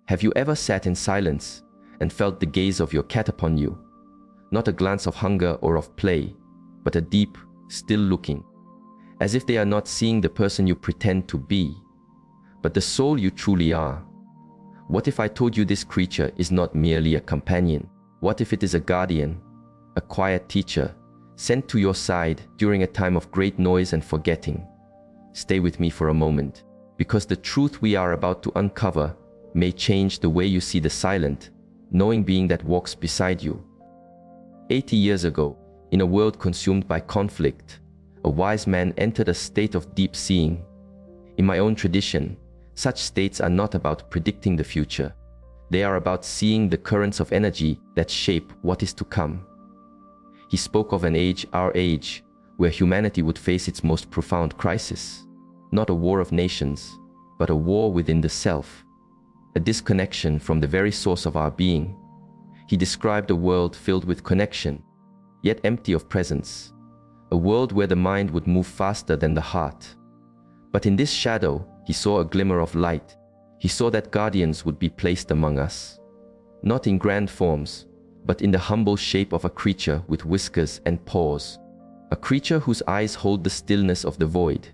Have you ever sat in silence and felt the gaze of your cat upon you? Not a glance of hunger or of play, but a deep, still looking, as if they are not seeing the person you pretend to be, but the soul you truly are. What if I told you this creature is not merely a companion? What if it is a guardian, a quiet teacher, sent to your side during a time of great noise and forgetting? Stay with me for a moment, because the truth we are about to uncover may change the way you see the silent, knowing being that walks beside you. 80 years ago, in a world consumed by conflict, a wise man entered a state of deep seeing. In my own tradition, such states are not about predicting the future. They are about seeing the currents of energy that shape what is to come. He spoke of an age, our age, where humanity would face its most profound crisis. Not a war of nations, but a war within the self. A disconnection from the very source of our being. He described a world filled with connection, yet empty of presence. A world where the mind would move faster than the heart. But in this shadow, he saw a glimmer of light. He saw that guardians would be placed among us. Not in grand forms, but in the humble shape of a creature with whiskers and paws. A creature whose eyes hold the stillness of the void.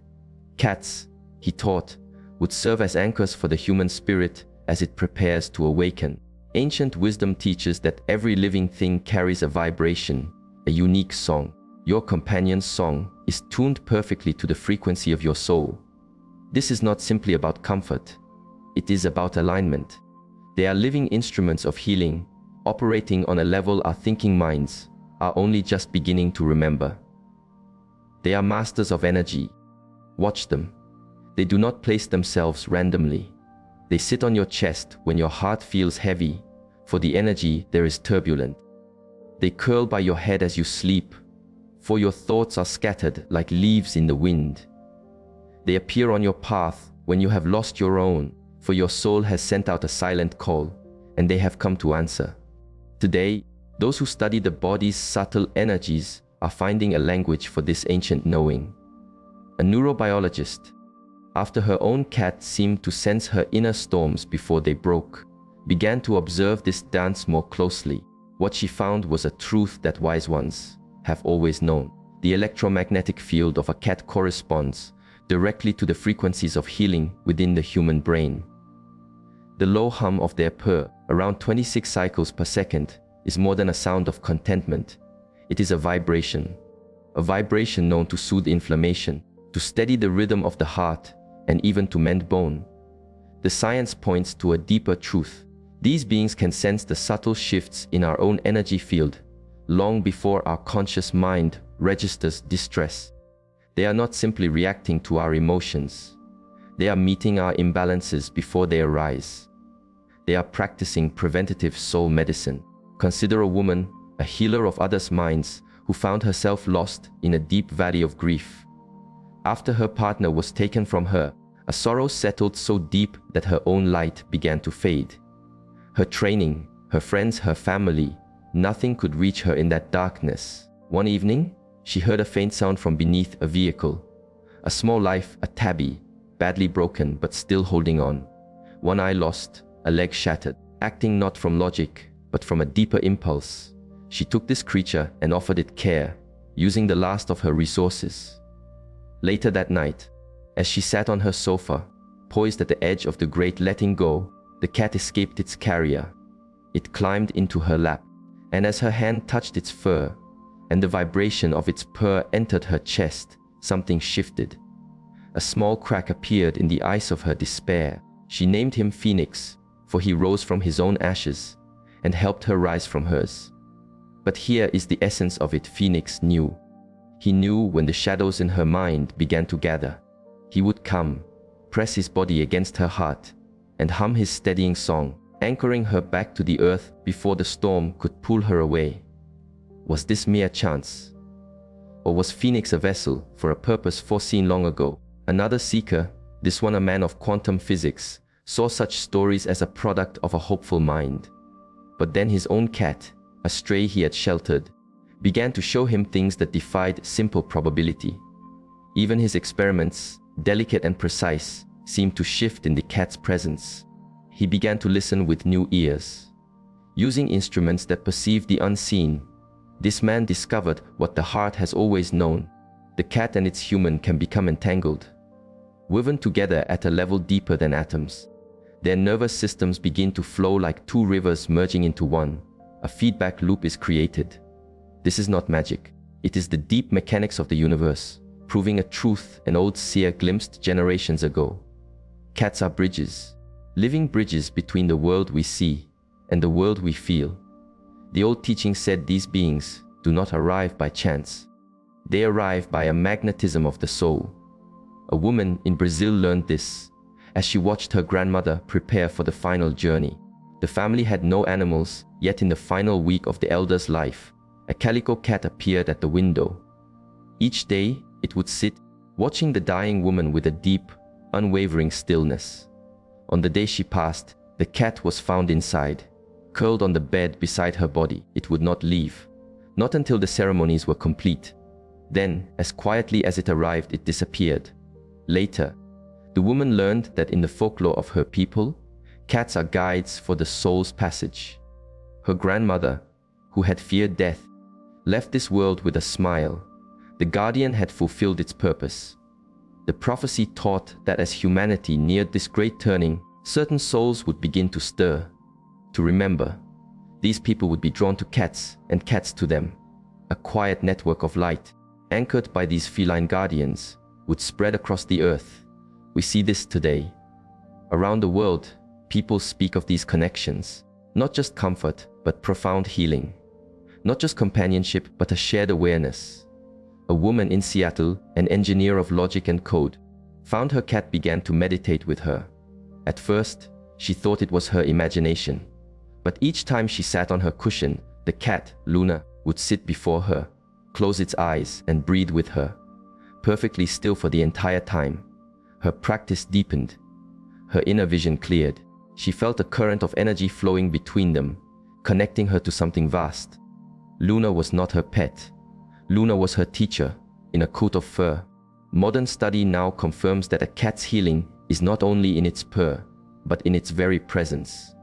Cats, he taught, would serve as anchors for the human spirit as it prepares to awaken. Ancient wisdom teaches that every living thing carries a vibration, a unique song. Your companion's song is tuned perfectly to the frequency of your soul. This is not simply about comfort. It is about alignment. They are living instruments of healing, operating on a level our thinking minds are only just beginning to remember. They are masters of energy. Watch them. They do not place themselves randomly. They sit on your chest when your heart feels heavy. For the energy there is turbulent. They curl by your head as you sleep, for your thoughts are scattered like leaves in the wind. They appear on your path when you have lost your own, for your soul has sent out a silent call, and they have come to answer. Today, those who study the body's subtle energies are finding a language for this ancient knowing. A neurobiologist, after her own cat seemed to sense her inner storms before they broke, began to observe this dance more closely. What she found was a truth that wise ones have always known. The electromagnetic field of a cat corresponds directly to the frequencies of healing within the human brain. The low hum of their purr, around 26 cycles per second, is more than a sound of contentment. It is a vibration known to soothe inflammation, to steady the rhythm of the heart, and even to mend bone. The science points to a deeper truth. These beings can sense the subtle shifts in our own energy field, long before our conscious mind registers distress. They are not simply reacting to our emotions. They are meeting our imbalances before they arise. They are practicing preventative soul medicine. Consider a woman, a healer of others' minds, who found herself lost in a deep valley of grief. After her partner was taken from her, a sorrow settled so deep that her own light began to fade. Her training, her friends, her family, nothing could reach her in that darkness. One evening, she heard a faint sound from beneath a vehicle. A small life, a tabby, badly broken but still holding on. One eye lost, a leg shattered. Acting not from logic, but from a deeper impulse, she took this creature and offered it care, using the last of her resources. Later that night, as she sat on her sofa, poised at the edge of the great letting go, the cat escaped its carrier. It climbed into her lap, and as her hand touched its fur, and the vibration of its purr entered her chest, something shifted. A small crack appeared in the ice of her despair. She named him Phoenix, for he rose from his own ashes, and helped her rise from hers. But here is the essence of it. Phoenix knew. He knew when the shadows in her mind began to gather. He would come, press his body against her heart, and hum his steadying song, anchoring her back to the earth before the storm could pull her away. Was this mere chance? Or was Phoenix a vessel for a purpose foreseen long ago? Another seeker, this one a man of quantum physics, saw such stories as a product of a hopeful mind. But then his own cat, a stray he had sheltered, began to show him things that defied simple probability. Even his experiments, delicate and precise, seemed to shift in the cat's presence. he began to listen with new ears. Using instruments that perceive the unseen, this man discovered what the heart has always known. The cat and its human can become entangled, woven together at a level deeper than atoms. Their nervous systems begin to flow like two rivers merging into one. A feedback loop is created. This is not magic. It is the deep mechanics of the universe, proving a truth an old seer glimpsed generations ago. Cats are bridges, living bridges between the world we see and the world we feel. The old teaching said these beings do not arrive by chance. They arrive by a magnetism of the soul. A woman in Brazil learned this as she watched her grandmother prepare for the final journey. The family had no animals, yet in the final week of the elder's life, a calico cat appeared at the window. Each day, it would sit, watching the dying woman with a deep, unwavering stillness. On the day she passed, the cat was found inside, curled on the bed beside her body. It would not leave, not until the ceremonies were complete. Then, as quietly as it arrived, it disappeared. Later, the woman learned that in the folklore of her people, cats are guides for the soul's passage. Her grandmother, who had feared death, left this world with a smile. The guardian had fulfilled its purpose. The prophecy taught that as humanity neared this great turning, certain souls would begin to stir, to remember. These people would be drawn to cats and cats to them. A quiet network of light, anchored by these feline guardians, would spread across the earth. We see this today. Around the world, people speak of these connections, not just comfort, but profound healing. Not just companionship, but a shared awareness. A woman in Seattle, an engineer of logic and code, found her cat began to meditate with her. At first, she thought it was her imagination. But each time she sat on her cushion, the cat, Luna, would sit before her, close its eyes and breathe with her, perfectly still for the entire time. Her practice deepened. Her inner vision cleared. She felt a current of energy flowing between them, connecting her to something vast. Luna was not her pet. Luna was her teacher, in a coat of fur. Modern study now confirms that a cat's healing is not only in its purr, but in its very presence.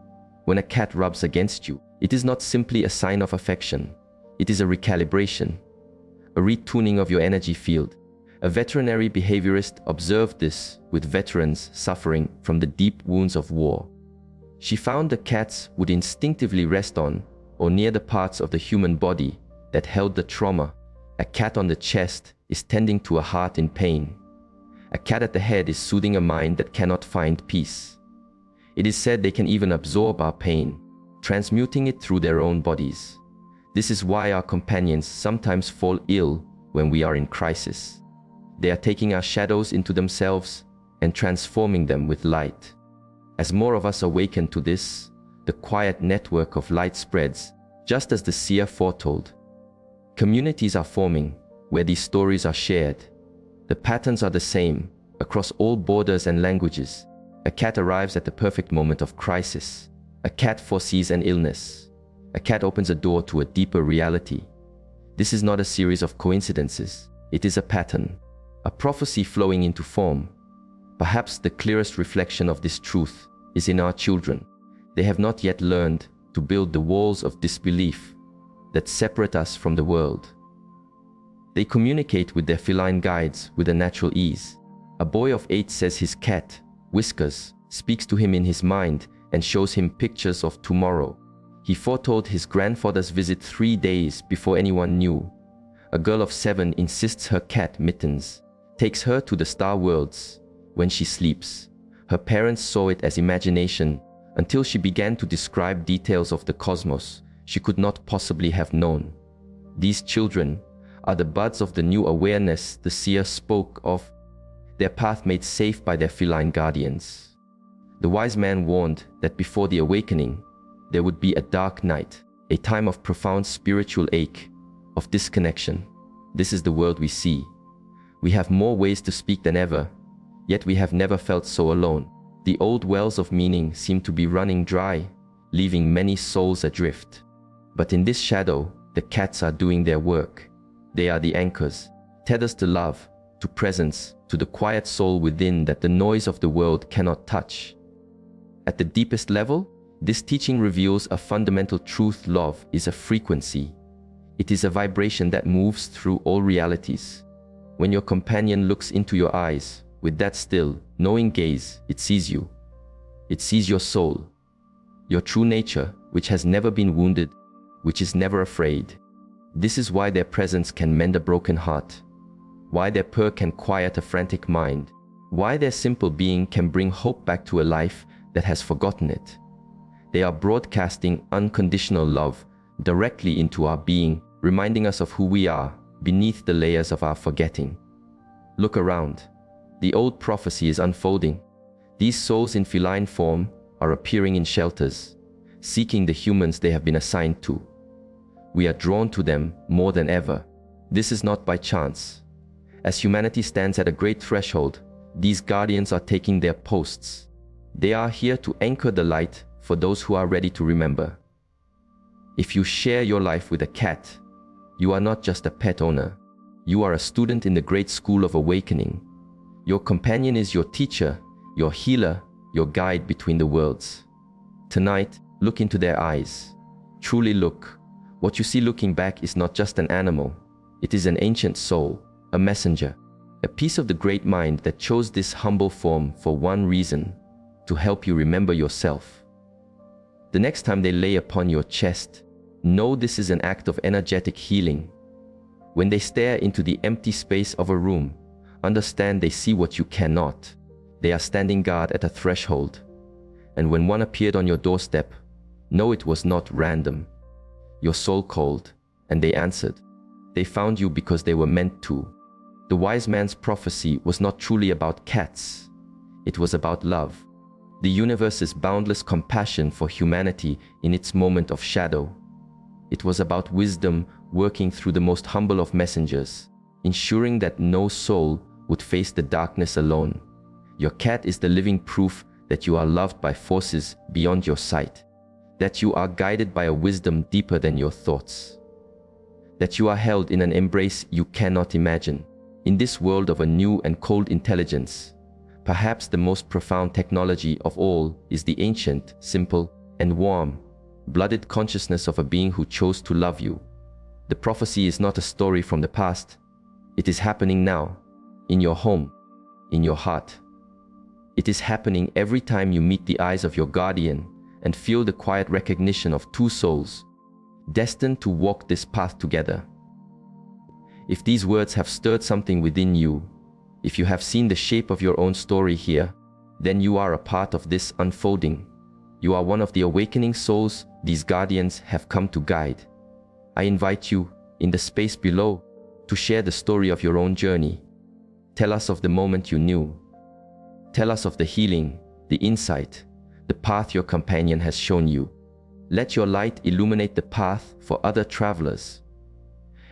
When a cat rubs against you, it is not simply a sign of affection. It is a recalibration, a retuning of your energy field. A veterinary behaviorist observed this with veterans suffering from the deep wounds of war. She found the cats would instinctively rest on or near the parts of the human body that held the trauma. A cat on the chest is tending to a heart in pain. A cat at the head is soothing a mind that cannot find peace. It is said they can even absorb our pain, transmuting it through their own bodies. This is why our companions sometimes fall ill when we are in crisis. They are taking our shadows into themselves and transforming them with light. As more of us awaken to this, the quiet network of light spreads, just as the seer foretold. Communities are forming where these stories are shared. The patterns are the same across all borders and languages. A cat arrives at the perfect moment of crisis. A cat foresees an illness. A cat opens a door to a deeper reality. This is not a series of coincidences. It is a pattern, a prophecy flowing into form. Perhaps the clearest reflection of this truth is in our children. They have not yet learned to build the walls of disbelief that separate us from the world. They communicate with their feline guides with a natural ease. A boy of 8 says his cat, Whiskers, speaks to him in his mind and shows him pictures of tomorrow. He foretold his grandfather's visit 3 days before anyone knew. A girl of 7 insists her cat, Mittens, takes her to the star worlds when she sleeps. Her parents saw it as imagination until she began to describe details of the cosmos she could not possibly have known. These children are the buds of the new awareness the seer spoke of, their path made safe by their feline guardians. The wise man warned that before the awakening, there would be a dark night, a time of profound spiritual ache, of disconnection. This is the world we see. We have more ways to speak than ever, yet we have never felt so alone. The old wells of meaning seem to be running dry, leaving many souls adrift. But in this shadow, the cats are doing their work. They are the anchors, tethers to love, to presence, to the quiet soul within that the noise of the world cannot touch. At the deepest level, this teaching reveals a fundamental truth: love is a frequency. It is a vibration that moves through all realities. When your companion looks into your eyes, with that still, knowing gaze, it sees you. It sees your soul, your true nature, which has never been wounded, which is never afraid. This is why their presence can mend a broken heart, why their purr can quiet a frantic mind, why their simple being can bring hope back to a life that has forgotten it. They are broadcasting unconditional love directly into our being, reminding us of who we are beneath the layers of our forgetting. Look around. The old prophecy is unfolding. These souls in feline form are appearing in shelters, seeking the humans they have been assigned to. We are drawn to them more than ever. This is not by chance. As humanity stands at a great threshold, these guardians are taking their posts. They are here to anchor the light for those who are ready to remember. If you share your life with a cat, you are not just a pet owner. You are a student in the great school of awakening. Your companion is your teacher, your healer, your guide between the worlds. Tonight, look into their eyes. Truly look. What you see looking back is not just an animal. It is an ancient soul, a messenger, a piece of the great mind that chose this humble form for one reason: to help you remember yourself. The next time they lay upon your chest, know this is an act of energetic healing. When they stare into the empty space of a room, understand they see what you cannot. They are standing guard at a threshold. And when one appeared on your doorstep, know it was not random. Your soul called, and they answered. They found you because they were meant to. The wise man's prophecy was not truly about cats. It was about love. The universe's boundless compassion for humanity in its moment of shadow. It was about wisdom working through the most humble of messengers, ensuring that no soul would face the darkness alone. Your cat is the living proof that you are loved by forces beyond your sight, that you are guided by a wisdom deeper than your thoughts, that you are held in an embrace you cannot imagine. In this world of a new and cold intelligence, perhaps the most profound technology of all is the ancient, simple, and warm-blooded consciousness of a being who chose to love you. The prophecy is not a story from the past. It is happening now, in your home, in your heart. It is happening every time you meet the eyes of your guardian and feel the quiet recognition of two souls, destined to walk this path together. If these words have stirred something within you, if you have seen the shape of your own story here, then you are a part of this unfolding. You are one of the awakening souls these guardians have come to guide. I invite you, in the space below, to share the story of your own journey. Tell us of the moment you knew. Tell us of the healing, the insight, the path your companion has shown you. Let your light illuminate the path for other travelers.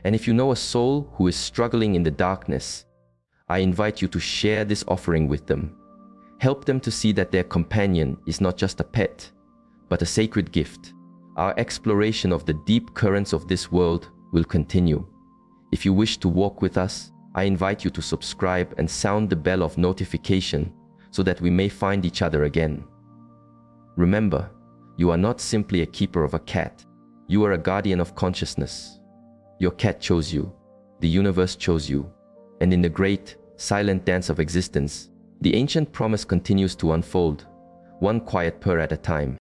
And if you know a soul who is struggling in the darkness, I invite you to share this offering with them. Help them to see that their companion is not just a pet, but a sacred gift. Our exploration of the deep currents of this world will continue. If you wish to walk with us, I invite you to subscribe and sound the bell of notification so that we may find each other again. Remember, you are not simply a keeper of a cat. You are a guardian of consciousness. Your cat chose you. The universe chose you. And in the great, silent dance of existence, the ancient promise continues to unfold, one quiet purr at a time.